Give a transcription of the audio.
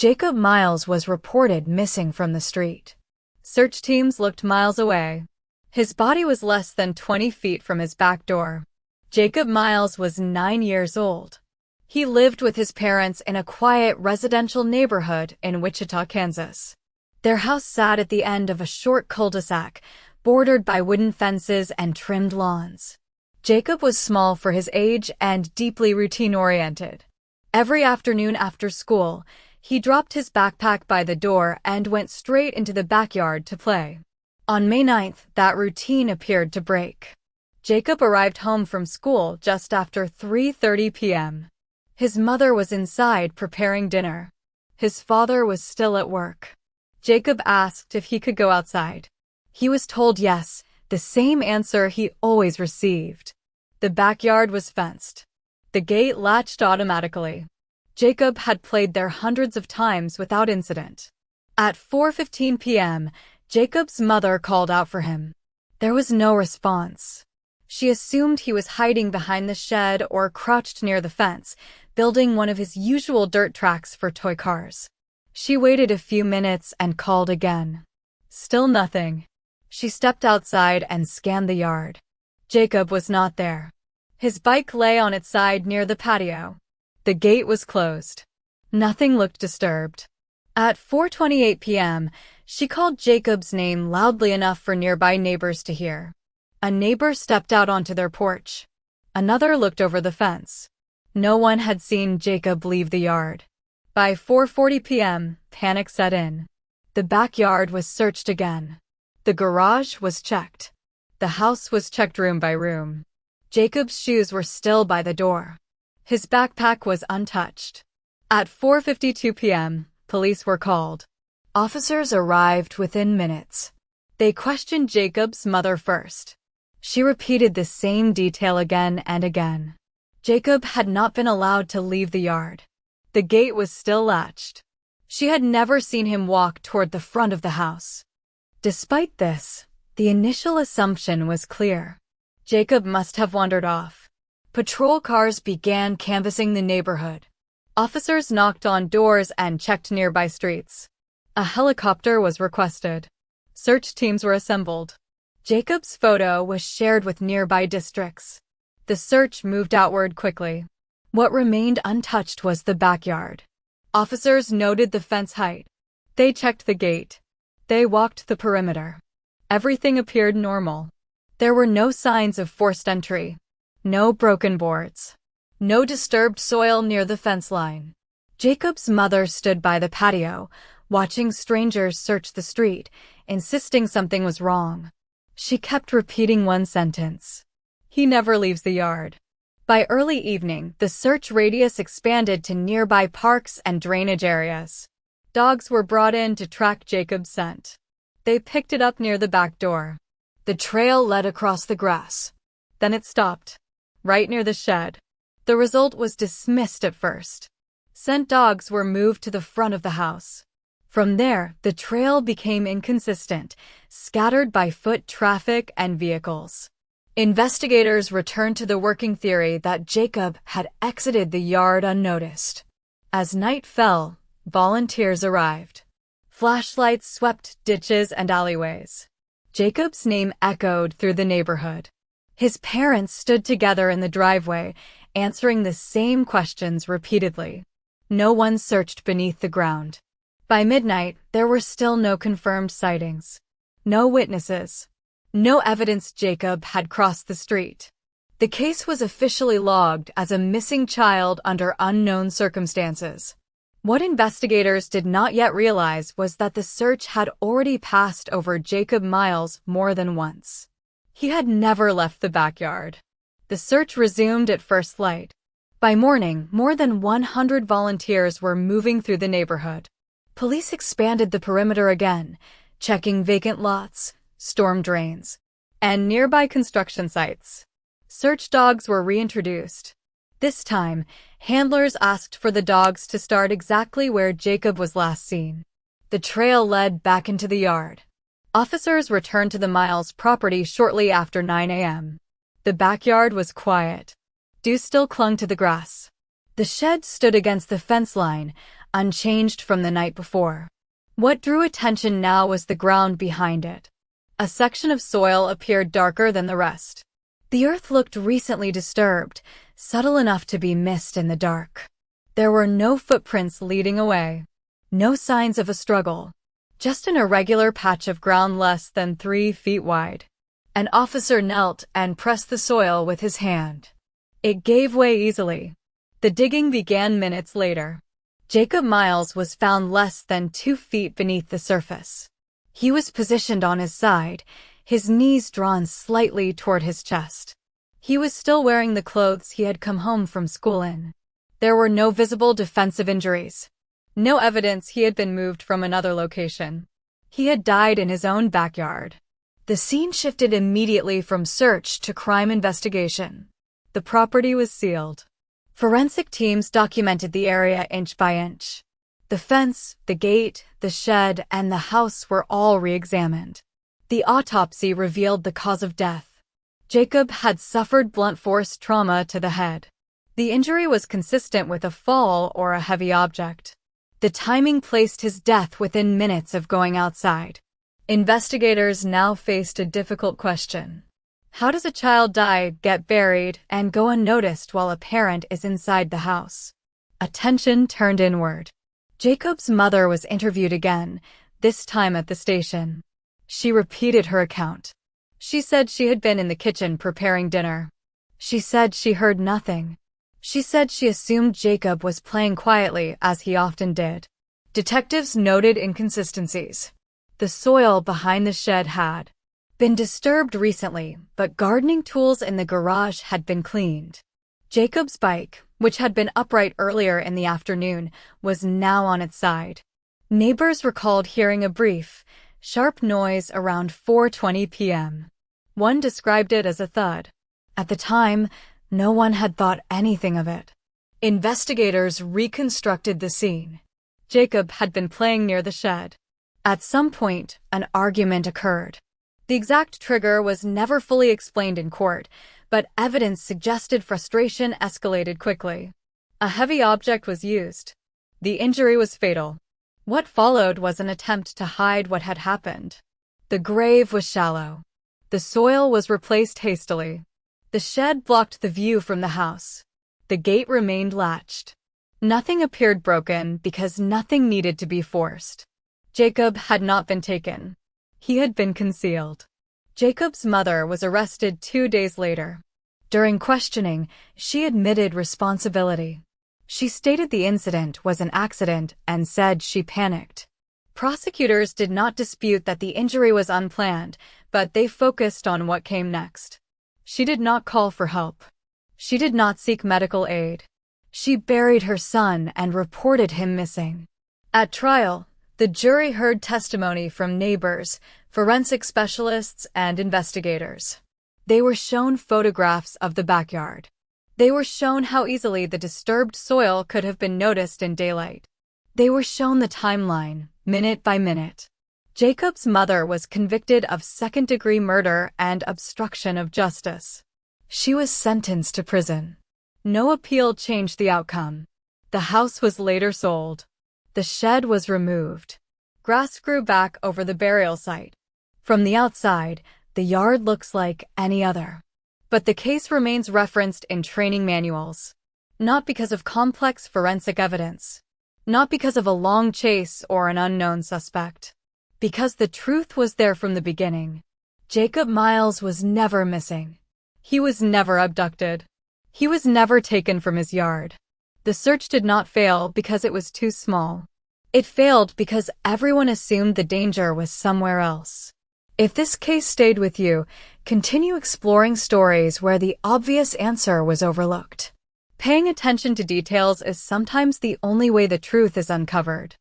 Jacob Miles was reported missing from the street. Search teams looked miles away. His body was less than 20 feet from his back door. Jacob Miles was 9 years old. He lived with his parents in a quiet residential neighborhood in Wichita, Kansas. Their house sat at the end of a short cul-de-sac, bordered by wooden fences and trimmed lawns. Jacob was small for his age and deeply routine-oriented. Every afternoon after school, he dropped his backpack by the door and went straight into the backyard to play. On May 9th, that routine appeared to break. Jacob arrived home from school just after 3:30 p.m. His mother was inside preparing dinner. His father was still at work. Jacob asked if he could go outside. He was told yes, the same answer he always received. The backyard was fenced. The gate latched automatically. Jacob had played there hundreds of times without incident. At 4:15 p.m., Jacob's mother called out for him. There was no response. She assumed he was hiding behind the shed or crouched near the fence, building one of his usual dirt tracks for toy cars. She waited a few minutes and called again. Still nothing. She stepped outside and scanned the yard. Jacob was not there. His bike lay on its side near the patio. The gate was closed. Nothing looked disturbed. At 4:28 p.m., she called Jacob's name loudly enough for nearby neighbors to hear. A neighbor stepped out onto their porch. Another looked over the fence. No one had seen Jacob leave the yard. By 4:40 p.m., panic set in. The backyard was searched again. The garage was checked. The house was checked room by room. Jacob's shoes were still by the door. His backpack was untouched. At 4:52 p.m., police were called. Officers arrived within minutes. They questioned Jacob's mother first. She repeated the same detail again and again. Jacob had not been allowed to leave the yard. The gate was still latched. She had never seen him walk toward the front of the house. Despite this, the initial assumption was clear. Jacob must have wandered off. Patrol cars began canvassing the neighborhood. Officers knocked on doors and checked nearby streets. A helicopter was requested. Search teams were assembled. Jacob's photo was shared with nearby districts. The search moved outward quickly. What remained untouched was the backyard. Officers noted the fence height. They checked the gate. They walked the perimeter. Everything appeared normal. There were no signs of forced entry. No broken boards. No disturbed soil near the fence line. Jacob's mother stood by the patio, watching strangers search the street, insisting something was wrong. She kept repeating one sentence. He never leaves the yard. By early evening, the search radius expanded to nearby parks and drainage areas. Dogs were brought in to track Jacob's scent. They picked it up near the back door. The trail led across the grass. Then it stopped, right near the shed. The result was dismissed at first. Scent dogs were moved to the front of the house. From there, the trail became inconsistent, scattered by foot traffic and vehicles. Investigators returned to the working theory that Jacob had exited the yard unnoticed. As night fell, volunteers arrived. Flashlights swept ditches and alleyways. Jacob's name echoed through the neighborhood. His parents stood together in the driveway, answering the same questions repeatedly. No one searched beneath the ground. By midnight, there were still no confirmed sightings. No witnesses. No evidence Jacob had crossed the street. The case was officially logged as a missing child under unknown circumstances. What investigators did not yet realize was that the search had already passed over Jacob Miles more than once. He had never left the backyard. The search resumed at first light. By morning, more than 100 volunteers were moving through the neighborhood. Police expanded the perimeter again, checking vacant lots, storm drains, and nearby construction sites. Search dogs were reintroduced. This time, handlers asked for the dogs to start exactly where Jacob was last seen. The trail led back into the yard. Officers returned to the Miles property shortly after 9 a.m. The backyard was quiet. Dew still clung to the grass. The shed stood against the fence line, unchanged from the night before. What drew attention now was the ground behind it. A section of soil appeared darker than the rest. The earth looked recently disturbed, subtle enough to be missed in the dark. There were no footprints leading away. No signs of a struggle. Just an irregular patch of ground less than 3 feet wide. An officer knelt and pressed the soil with his hand. It gave way easily. The digging began minutes later. Jacob Miles was found less than 2 feet beneath the surface. He was positioned on his side, his knees drawn slightly toward his chest. He was still wearing the clothes he had come home from school in. There were no visible defensive injuries. No evidence he had been moved from another location. He had died in his own backyard. The scene shifted immediately from search to crime investigation. The property was sealed. Forensic teams documented the area inch by inch. The fence, the gate, the shed, and the house were all re-examined. The autopsy revealed the cause of death. Jacob had suffered blunt force trauma to the head. The injury was consistent with a fall or a heavy object. The timing placed his death within minutes of going outside. Investigators now faced a difficult question. How does a child die, get buried, and go unnoticed while a parent is inside the house? Attention turned inward. Jacob's mother was interviewed again, this time at the station. She repeated her account. She said she had been in the kitchen preparing dinner. She said she heard nothing. She said she assumed Jacob was playing quietly, as he often did. Detectives noted inconsistencies. The soil behind the shed had been disturbed recently, but gardening tools in the garage had been cleaned. Jacob's bike, which had been upright earlier in the afternoon, was now on its side. Neighbors recalled hearing a brief, sharp noise around 4:20 p.m. One described it as a thud. At the time, no one had thought anything of it. Investigators reconstructed the scene. Jacob had been playing near the shed. At some point, an argument occurred. The exact trigger was never fully explained in court, but evidence suggested frustration escalated quickly. A heavy object was used. The injury was fatal. What followed was an attempt to hide what had happened. The grave was shallow. The soil was replaced hastily. The shed blocked the view from the house. The gate remained latched. Nothing appeared broken because nothing needed to be forced. Jacob had not been taken. He had been concealed. Jacob's mother was arrested 2 days later. During questioning, she admitted responsibility. She stated the incident was an accident and said she panicked. Prosecutors did not dispute that the injury was unplanned, but they focused on what came next. She did not call for help. She did not seek medical aid. She buried her son and reported him missing. At trial, the jury heard testimony from neighbors, forensic specialists, and investigators. They were shown photographs of the backyard. They were shown how easily the disturbed soil could have been noticed in daylight. They were shown the timeline, minute by minute. Jacob's mother was convicted of second-degree murder and obstruction of justice. She was sentenced to prison. No appeal changed the outcome. The house was later sold. The shed was removed. Grass grew back over the burial site. From the outside, the yard looks like any other. But the case remains referenced in training manuals. Not because of complex forensic evidence. Not because of a long chase or an unknown suspect. Because the truth was there from the beginning. Jacob Miles was never missing. He was never abducted. He was never taken from his yard. The search did not fail because it was too small. It failed because everyone assumed the danger was somewhere else. If this case stayed with you, continue exploring stories where the obvious answer was overlooked. Paying attention to details is sometimes the only way the truth is uncovered.